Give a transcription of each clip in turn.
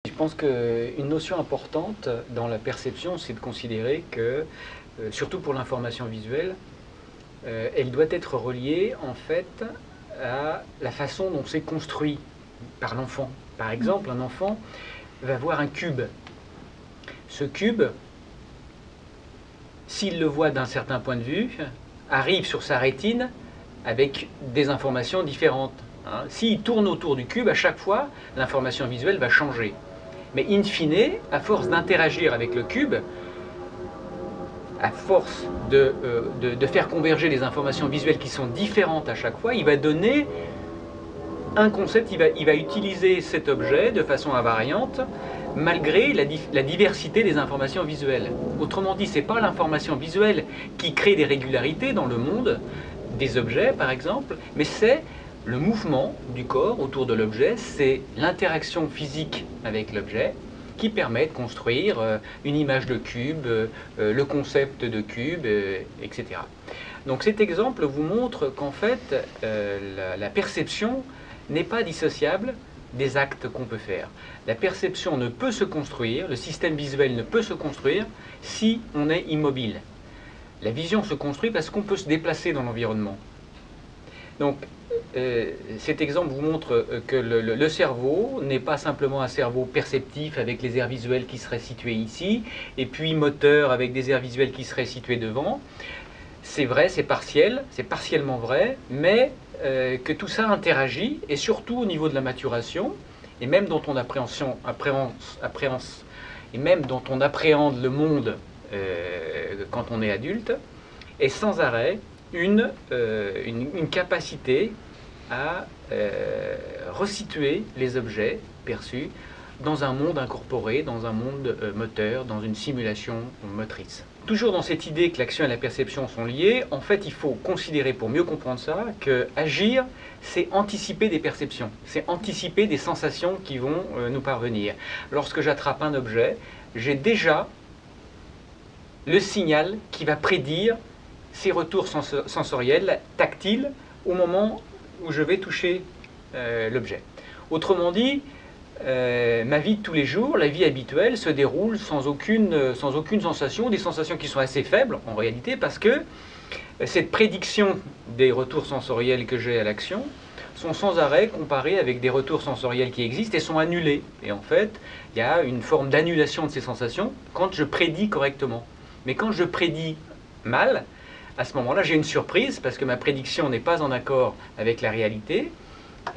Je pense qu'une notion importante dans la perception, c'est de considérer que, surtout pour l'information visuelle, elle doit être reliée en fait à la façon dont c'est construit par l'enfant. Par exemple, un enfant va voir un cube. Ce cube, s'il le voit d'un certain point de vue, arrive sur sa rétine avec des informations différentes. S'il tourne autour du cube, à chaque fois, l'information visuelle va changer. Mais in fine, à force d'interagir avec le cube, à force de faire converger des informations visuelles qui sont différentes à chaque fois, il va donner un concept, il va utiliser cet objet de façon invariante, malgré la diversité des informations visuelles. Autrement dit, ce n'est pas l'information visuelle qui crée des régularités dans le monde, des objets par exemple, mais c'est le mouvement du corps autour de l'objet, c'est l'interaction physique avec l'objet qui permet de construire une image de cube, le concept de cube, etc. Donc cet exemple vous montre qu'en fait, la perception n'est pas dissociable des actes qu'on peut faire. La perception ne peut se construire, le système visuel ne peut se construire si on est immobile. La vision se construit parce qu'on peut se déplacer dans l'environnement. Donc, cet exemple vous montre que le cerveau n'est pas simplement un cerveau perceptif avec les aires visuelles qui seraient situées ici, et puis moteur avec des aires visuelles qui seraient situées devant. C'est vrai, c'est partiel, c'est partiellement vrai, mais que tout ça interagit, et surtout au niveau de la maturation, et même dont on et même dont on appréhende le monde quand on est adulte, est sans arrêt une capacité à resituer les objets perçus dans un monde incorporé, dans un monde moteur, dans une simulation motrice. Toujours dans cette idée que l'action et la perception sont liées, en fait il faut considérer, pour mieux comprendre ça, que agir, c'est anticiper des perceptions, c'est anticiper des sensations qui vont nous parvenir. Lorsque j'attrape un objet, j'ai déjà le signal qui va prédire ces retours sensoriels, tactiles, au moment où je vais toucher l'objet. Autrement dit, ma vie de tous les jours, la vie habituelle, se déroule sans aucune sensation, des sensations qui sont assez faibles en réalité, parce que cette prédiction des retours sensoriels que j'ai à l'action sont sans arrêt comparés avec des retours sensoriels qui existent et sont annulés. Et en fait, il y a une forme d'annulation de ces sensations quand je prédis correctement. Mais quand je prédis mal, à ce moment-là, j'ai une surprise parce que ma prédiction n'est pas en accord avec la réalité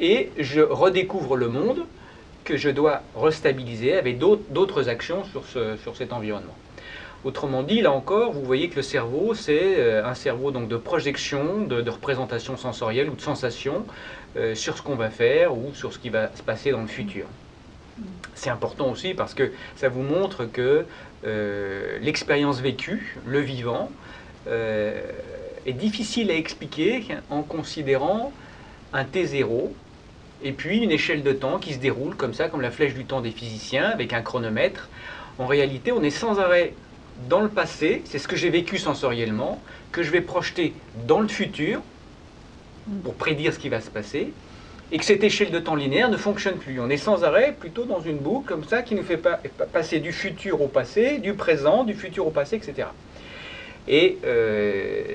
et je redécouvre le monde que je dois restabiliser avec d'autres actions sur cet environnement. Autrement dit, là encore, vous voyez que le cerveau, c'est un cerveau donc de projection, de représentation sensorielle ou de sensation sur ce qu'on va faire ou sur ce qui va se passer dans le futur. C'est important aussi parce que ça vous montre que l'expérience vécue, le vivant, est difficile à expliquer en considérant un T0 et puis une échelle de temps qui se déroule comme ça, comme la flèche du temps des physiciens, avec un chronomètre. En réalité, on est sans arrêt dans le passé, c'est ce que j'ai vécu sensoriellement, que je vais projeter dans le futur pour prédire ce qui va se passer, et que cette échelle de temps linéaire ne fonctionne plus. On est sans arrêt plutôt dans une boucle comme ça qui nous fait passer du futur au passé, du présent, du futur au passé, etc. Et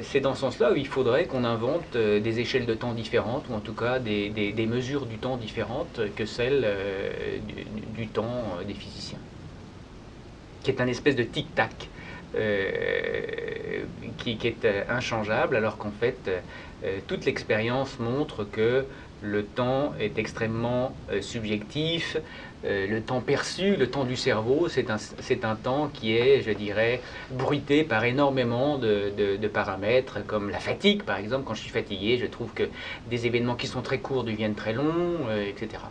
c'est dans ce sens-là où il faudrait qu'on invente des échelles de temps différentes, ou en tout cas des mesures du temps différentes que celles du temps des physiciens, qui est un espèce de tic-tac qui est inchangeable, alors qu'en fait, toute l'expérience montre que le temps est extrêmement subjectif. Le temps perçu, le temps du cerveau, c'est un temps qui est, je dirais, bruité par énormément de paramètres, comme la fatigue, par exemple. Quand je suis fatigué, je trouve que des événements qui sont très courts deviennent très longs, etc.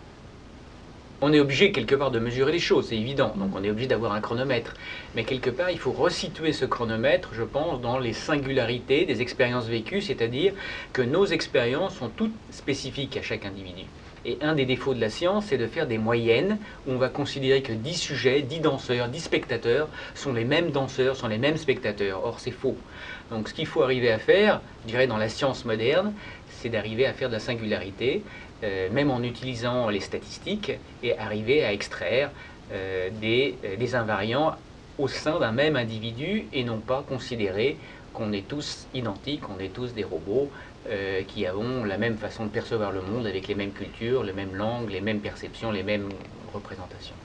On est obligé quelque part de mesurer les choses, c'est évident, donc on est obligé d'avoir un chronomètre. Mais quelque part, il faut resituer ce chronomètre, je pense, dans les singularités des expériences vécues, c'est-à-dire que nos expériences sont toutes spécifiques à chaque individu. Et un des défauts de la science, c'est de faire des moyennes, où on va considérer que 10 sujets, 10 danseurs, 10 spectateurs sont les mêmes danseurs, sont les mêmes spectateurs. Or, c'est faux. Donc ce qu'il faut arriver à faire, je dirais dans la science moderne, c'est d'arriver à faire de la singularité, même en utilisant les statistiques, et arriver à extraire des invariants au sein d'un même individu et non pas considérer qu'on est tous identiques, on est tous des robots qui avons la même façon de percevoir le monde avec les mêmes cultures, les mêmes langues, les mêmes perceptions, les mêmes représentations.